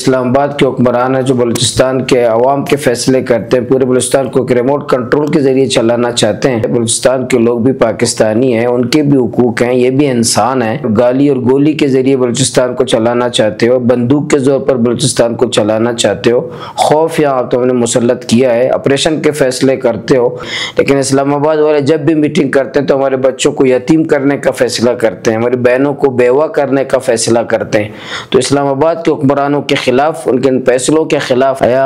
इस्लामाबाद के हुक्मरान है जो बलूचिस्तान के अवाम के फैसले करते हैं, पूरे बलूचिस्तान को एक रिमोट कंट्रोल के जरिए चलाना चाहते हैं। बलूचिस्तान के लोग भी पाकिस्तानी हैं, उनके भी हुकूक हैं, ये भी इंसान हैं। गाली और गोली के जरिए बलूचिस्तान को चलाना चाहते हो, बंदूक के जोर पर बलूचिस्तान को चलाना चाहते हो, खौफ यहाँ तुमने मुसल्लत किया है, ऑपरेशन के फैसले करते हो। लेकिन इस्लामाबाद वाले जब भी मीटिंग करते हैं तो हमारे बच्चों को यतीम करने का फैसला करते हैं, हमारी बहनों को बेवा करने का फैसला करते हैं। तो इस्लामाबाद के हुक्मरानों के खिलाफ, उनके फैसलों के खिलाफ या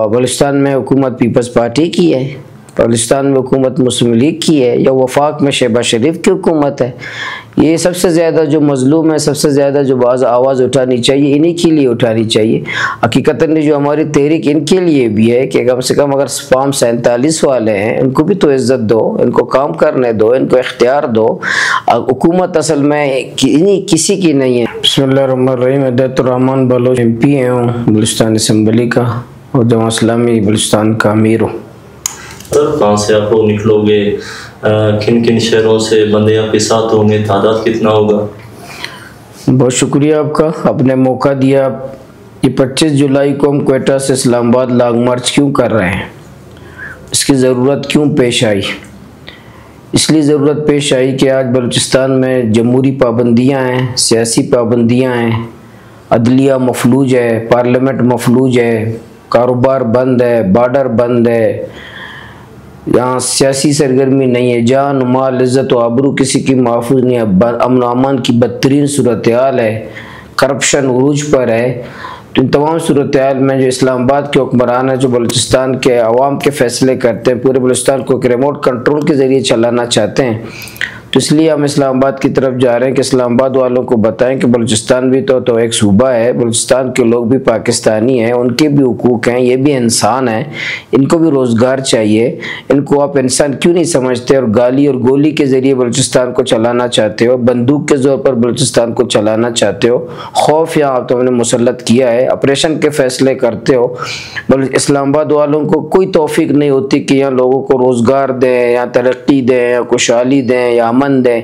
बलूचिस्तान में हुकूमत पीपल्स पार्टी की है, बलूचिस्तान में हुकूमत मुस्लिम लीग की है, या वफाक में शहबाज शरीफ की हुकूमत है। ये सबसे ज़्यादा जो मजलूम है, सबसे ज़्यादा जो आवाज़ उठानी चाहिए, इन्हीं के लिए उठानी चाहिए। हकीकतन जो हमारी तहरीक इनके लिए भी है कि कम से कम अगर फॉर्म 47 वाले हैं, इनको भी तो इज़्ज़त दो, इनको काम करने दो, इनको इख्तियार दो। हुकूमत असल में किसी की नहीं है। बिस्मिल्लाहिर्रहमानिर्रहीम। रहमान बलोच MP हूँ बलूचिस्तान असम्बली का और जमात इस्लामी बलूचिस्तान का अमीर हूँ। सर कहाँ से आप लोग निकलोगे, किन किन शहरों से बंदे आपके साथ होंगे, तादाद कितना होगा? बहुत शुक्रिया आपका, आपने मौका दिया। ये 25 जुलाई को हम क्वेटा से इस्लामाबाद लॉन्ग मार्च क्यों कर रहे हैं, इसकी ज़रूरत क्यों पेश आई? इसलिए ज़रूरत पेश आई कि आज बलूचिस्तान में जमहूरी पाबंदियाँ हैं, सियासी पाबंदियाँ हैं, अदलिया मफलूज है, पार्लियामेंट मफलूज है, कारोबार बंद है, बॉर्डर बंद है, यहाँ सियासी सरगर्मी नहीं है, जान माल इज़्ज़त व आबरू किसी की महफूज नहीं है, अमन अमान की बदतरीन सूरत हाल है, करप्शन उरूज पर है। तो इन तमाम सूरत हाल में जो इस्लामाबाद के हुक्मरान है जो बलूचिस्तान के अवाम के फैसले करते हैं, पूरे बलूचिस्तान को एक रिमोट कंट्रोल के ज़रिए चलाना चाहते हैं, तो इसलिए हम इस्लामाबाद की तरफ जा रहे हैं कि इस्लामाबाद वालों को बताएं कि बलूचिस्तान भी तो एक सूबा है, बलूचिस्तान के लोग भी पाकिस्तानी हैं, उनके भी हुकूक हैं, ये भी इंसान हैं, इनको भी रोज़गार चाहिए। इनको आप इंसान क्यों नहीं समझते और गाली और गोली के ज़रिए बलूचिस्तान को चलाना चाहते हो, बंदूक के ज़ोर पर बलूचिस्तान को चलाना चाहते हो, खौफ यहाँ तुमने मुसल्लत किया है, ऑपरेशन के फैसले करते हो। इस्लामाबाद वालों को कोई तौफीक नहीं होती कि यहाँ लोगों को रोज़गार दें या तरक्की दें या खुशहाली दें या मंद है।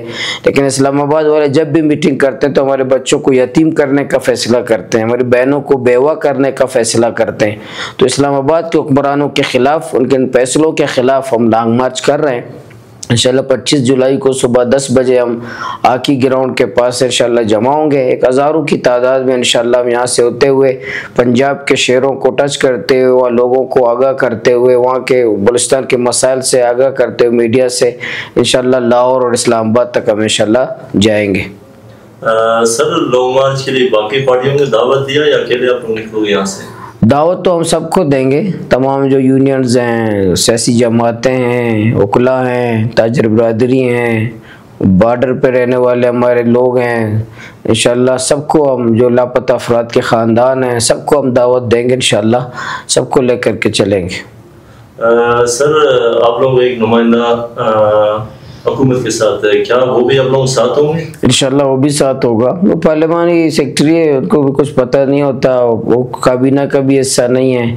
लेकिन इस्लामाबाद वाले जब भी मीटिंग करते हैं तो हमारे बच्चों को यतीम करने का फैसला करते हैं, हमारी बहनों को बेवा करने का फैसला करते हैं। तो इस्लामाबाद के हुक्मरानों के खिलाफ, उनके फैसलों के खिलाफ हम लॉन्ग मार्च कर रहे हैं। इंशाल्लाह 25 जुलाई को सुबह 10 बजे हम आकी ग्राउंड के पास इंशाल्लाह जमा होंगे। 1000 की तादाद में इंशाल्लाह हम यहाँ से होते हुए पंजाब के शहरों को टच करते हुए, वहाँ लोगों को आगाह करते हुए, वहाँ के बलूचिस्तान के मसाइल से आगाह करते हुए मीडिया से इंशाल्लाह लाहौर और इस्लामाबाद तक हम इंशाल्लाह जाएंगे। सर लॉन्ग मार्च के लिए बाकी पार्टियों ने दावत दिया या अकेले आप लोग निकलोगे यहाँ से? दावत तो हम सबको देंगे, तमाम जो यूनियंस हैं, सियासी जमातें हैं, वकला हैं, ताजर बरदरी हैं, बॉर्डर पे रहने वाले हमारे लोग हैं, इंशाल्लाह सबको हम, जो लापता अफराद के ख़ानदान हैं, सबको हम दावत देंगे, इंशाल्लाह सबको लेकर के चलेंगे। सर आप लोग एक नुमाइंदा हुकूमत के साथ है, क्या वो भी आप लोग साथ होंगे? इंशाल्लाह वो भी साथ होगा। वो पार्लिमानी सेक्रेटरी है, उनको भी कुछ पता नहीं होता, वो काबीना का भी हिस्सा नहीं है।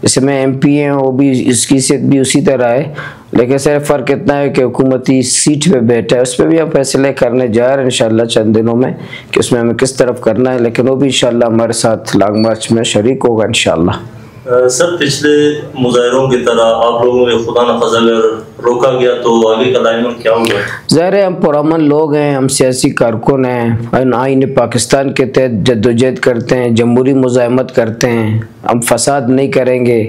जैसे मैं MP हैं, वो भी इसकी हैसियत भी उसी तरह है, लेकिन सिर्फ फ़र्क इतना है कि हुकूमती सीट पे बैठा है। उस पर भी हम फैसले करने जा रहे हैं इंशाल्लाह चंद दिनों में कि उसमें हमें किस तरफ करना है, लेकिन वो भी इंशाल्लाह हमारे साथ लॉन्ग मार्च में शरीक होगा इंशाल्लाह। सर पिछले मुजाहिरों की तरह आप लोगों ने खुदा न ख़ास्ता अगर रोका गया तो आगे का लाइन क्या होगा? ज़ाहिर है हम पुरअमन लोग हैं, हम सियासी कारकुन हैं, आईन पाकिस्तान के तहत जद्दोजहद करते हैं, जमहूरी मुज़ाहमत करते हैं, हम फसाद नहीं करेंगे,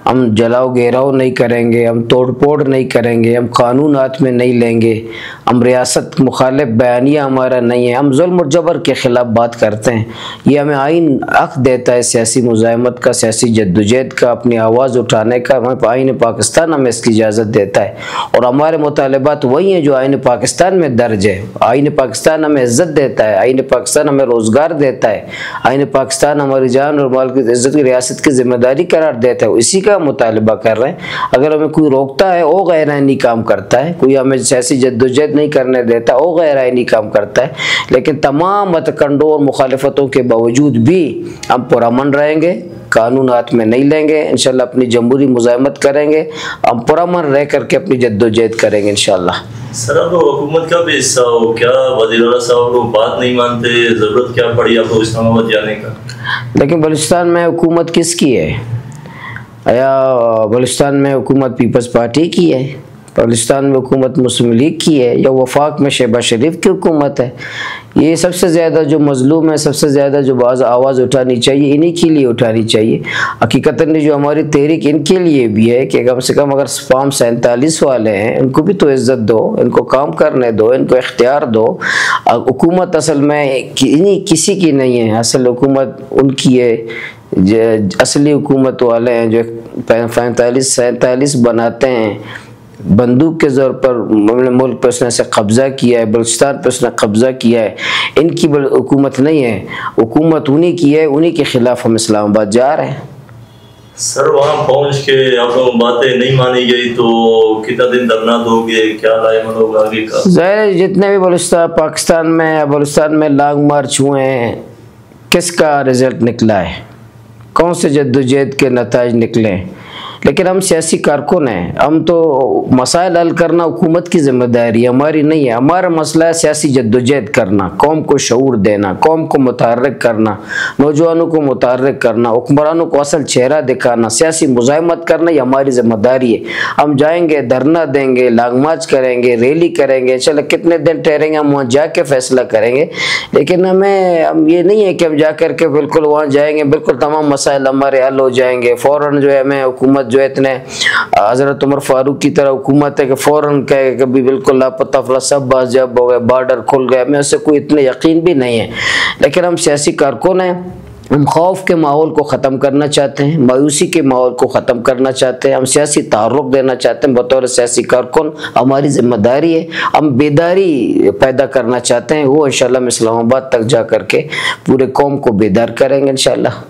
हम जलाओ घेराव नहीं करेंगे, हम तोड़ फोड़ नहीं करेंगे, हम कानून हाथ में नहीं लेंगे, हम रियासत मुखालिफ बयानिया हमारा नहीं है, हम जुल्म और जबर के ख़िलाफ़ बात करते हैं। ये हमें आइन हक़ देता है सियासी मुज़ाहमत का, सियासी जद्दोजहद का, अपनी आवाज़ उठाने का। हमें आइन पाकिस्तान हमें इसकी इजाज़त देता है और हमारे मुतालबात वही हैं जो आइन पाकिस्तान में दर्ज है। आइन पाकिस्तान हमें इज़्ज़त देता है, आइन पाकिस्तान हमें रोज़गार देता है, आइन पाकिस्तान हमारी जान और माल की इज़्ज़त की रियासत की ज़िम्मेदारी करार देता है। इसी का मुतालबा कर रहे हैं। अगर हमें कोई रोकता है वो गैर आईनी काम करता है, कोई हमें सियासी जद्दोजहद नहीं करने देता वो गैर आईनी काम करता है। लेकिन तमाम मतकंडों और मुखालिफतों के बावजूद भी हम पुरअमन रहेंगे, कानून हाथ में नहीं लेंगे, इंशाल्लाह अपनी जमहूरी मुज़ाहमत करेंगे, हम पुरअमन रह करके अपनी जद्दोजहद करेंगे इंशाल्लाह। सर आप लोग हुकूमत का भी हिस्सा हो, क्या वज़ीर आला साहब लोग बात नहीं मानते, ज़रूरत क्या पड़ी आपको इस्लामाबाद जाने का? लेकिन बलूचिस्तान में हुकूमत किसकी है? या बलूचिस्तान में हुकूमत पीपल्स पार्टी की है, बलूचिस्तान में हुकूमत मुस्लिम लीग की है, या वफाक में शहबाज शरीफ की हुकूमत है? ये सबसे ज़्यादा जो मजलूम है, सबसे ज़्यादा जो आवाज़ उठानी चाहिए, इन्हीं के लिए उठानी चाहिए। हकीकतन जो हमारी तहरीक इनके लिए भी है कि कम से कम अगर फॉर्म 47 वाले हैं, इनको भी तो इज़्ज़त दो, इनको काम करने दो, इनको इख्तियार दो। हुकूमत असल में किसी की नहीं है, असल हुकूमत उनकी है। असली हुकूमत वाले हैं जो 45-47 बनाते हैं, बंदूक के ज़ोर पर मुल्क पर उसने से कब्ज़ा किया है, बलूचिस्तान पर उसने कब्ज़ा किया है। इनकी हुकूमत नहीं है, हुकूमत उन्हीं की है, उन्हीं के ख़िलाफ़ हम इस्लामाबाद जा रहे हैं। सर वहाँ पहुँच के आप लोग बातें नहीं मानी गई तो कितना दिन धरना दोगे, क्या रायमन होगा आगे का? ज़ाहिर जितने भी पाकिस्तान में या बलूचिस्तान में लॉन्ग मार्च हुए हैं, किसका रिज़ल्ट निकला है, कौन से जद्दोजहद के नताइज निकले? लेकिन हम सियासी कारकुन हैं, हम तो मसाइल हल करना हुकूमत की जिम्मेदारी है, हमारी नहीं है। हमारा मसला है सियासी जद्दोजहद करना, कौम को शऊर देना, कौम को मुतहर्रिक करना, नौजवानों को मुतहर्रिक करना, हुक्मरानों को असल चेहरा दिखाना, सियासी मुज़ाहमत करना, ये हमारी जिम्मेदारी है। हम जाएंगे, धरना देंगे, लॉन्ग मार्च करेंगे, रैली करेंगे, चलो कितने दिन ठहरेंगे, हम वहाँ जाके फैसला करेंगे। लेकिन हम ये नहीं है कि हम जा कर के बिल्कुल वहाँ जाएंगे, बिल्कुल तमाम मसाइल हमारे हल हो जाएंगे। फ़ौरन जो है हमें हुकूमत जो है इतने हज़रत उमर फारूक की तरह हुकूमत है कि फ़ौरन कहे कभी बिल्कुल लापता फला सब बाज़ियाब हो गए, बॉर्डर खुल गए, हमें उससे कोई इतने यकीन भी नहीं है। लेकिन हम सियासी कारकुन हैं, हम खौफ के माहौल को ख़त्म करना चाहते हैं, मायूसी के माहौल को ख़त्म करना चाहते हैं, हम सियासी तारुक देना चाहते हैं। बतौर सियासी कारकुन हमारी जिम्मेदारी है, हम बेदारी पैदा करना चाहते हैं, वो इंशाल्लाह हम इस्लामाबाद तक जा कर के पूरे कौम को बेदार करेंगे इंशाल्लाह।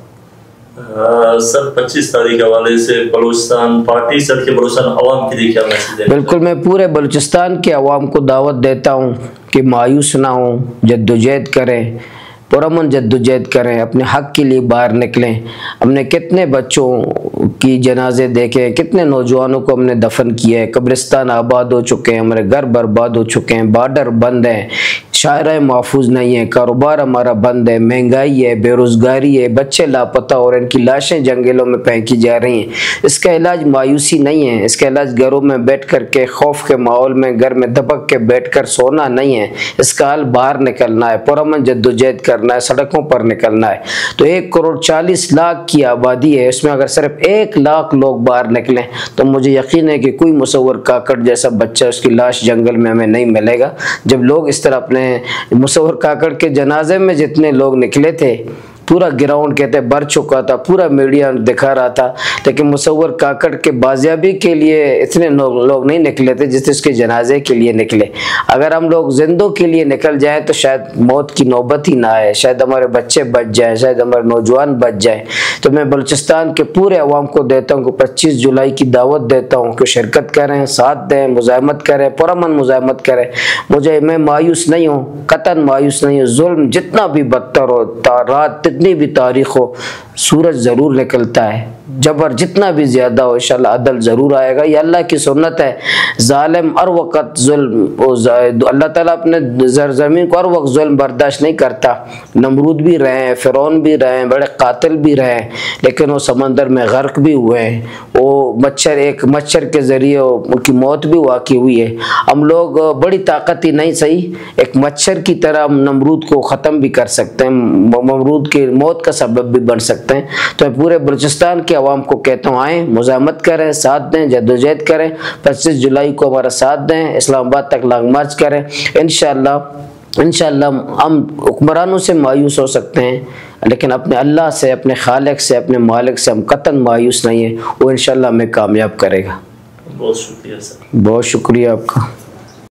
सर 25 तारीख के हवाले से बलूचिस्तान पार्टी सर के बलूचिस्तान अवाम के लिए क्या मैसेज है? बिल्कुल, मैं पूरे बलूचिस्तान के अवाम को दावत देता हूँ कि मायूस ना हो, जद्दोजहद करें, पुरअमन जद्दोजहद करें, अपने हक़ के लिए बाहर निकलें। हमने कितने बच्चों की जनाजे देखे, कितने नौजवानों को हमने दफन किया है, कब्रिस्तान आबाद हो चुके हैं, हमारे घर बर्बाद हो चुके हैं, बॉर्डर बंद हैं, शायरा महफूज नहीं है, कारोबार हमारा बंद है, महंगाई है, बेरोज़गारी है, बच्चे लापता और इनकी लाशें जंगलों में फेंकी जा रही हैं। इसका इलाज मायूसी नहीं है, इसका इलाज घरों में बैठ कर के खौफ के माहौल में घर में दबक के बैठ कर सोना नहीं है, इसका हल बाहर निकलना है, पुरअमन जद्दोजहद करना है, सड़कों पर निकलना है। तो 1,40,00,000 की आबादी है, इसमें अगर सिर्फ 1 लाख लोग बाहर निकलें तो मुझे यकीन है कि कोई मुसव्वर काकड़ जैसा बच्चा, उसकी लाश जंगल में हमें नहीं मिलेगा। जब लोग इस तरह अपने मुसव्वर काकड़ के जनाजे में जितने लोग निकले थे, पूरा ग्राउंड कहते भर चुका था, पूरा मीडिया दिखा रहा था, लेकिन मुसव्वर काकड़ के बाजियाबी के लिए इतने लोग नहीं निकले थे जितने उसके जनाजे के लिए निकले। अगर हम लोग जिंदों के लिए निकल जाएं तो शायद मौत की नौबत ही ना आए, शायद हमारे बच्चे बच जाएं, शायद हमारे नौजवान बच जाएं। तो मैं बलूचिस्तान के पूरे अवाम को देता हूँ कि 25 जुलाई की दावत देता हूँ कि शिरकत करें, साथ दें, मुज़ाहमत करें, पुरअमन मुज़ाहमत करें। मैं मायूस नहीं हूँ, कतन मायूस नहीं हूँ। जुल्म जितना भी बदतर हो, रात जितनी भी तारीख हो, सूरज ज़रूर निकलता है। जबर जितना भी ज़्यादा हो, इंशाल्लाह अदल ज़रूर आएगा। ये अल्लाह की सुन्नत है। ज़ालिम हर वक़्त जुल्म, अल्लाह ताला अपने ज़मीन को हर वक्त जुल्म बर्दाश्त नहीं करता। नमरूद भी रहे हैं, फ़िरौन भी रहे हैं, बड़े कातिल भी रहे हैं, लेकिन वो समंदर में गर्क भी हुए हैं। वो एक मच्छर के ज़रिए उनकी मौत भी वाक़ई हुई है। हम लोग बड़ी ताकत ही नहीं सही, एक मच्छर की तरह हम नमरूद को ख़त्म भी कर सकते हैं, नमरूद की मौत का सबब भी बन सकते हैं। तो पूरे बलूचिस्तान के अवाम को कहता हूँ, आएँ, मुज़ाहमत करें, साथ दें, जद्दोजहद करें, 25 जुलाई को हमारा साथ दें, इस्लामाबाद तक लॉन्ग मार्च करें। इंशाअल्लाह हम हुक्मरानों से मायूस हो सकते हैं, लेकिन अपने अल्लाह से, अपने खालिक से, अपने मालिक से हम कतन मायूस नहीं है। वो इंशाअल्लाह हमें कामयाब करेगा। बहुत शुक्रिया सर। बहुत शुक्रिया आपका।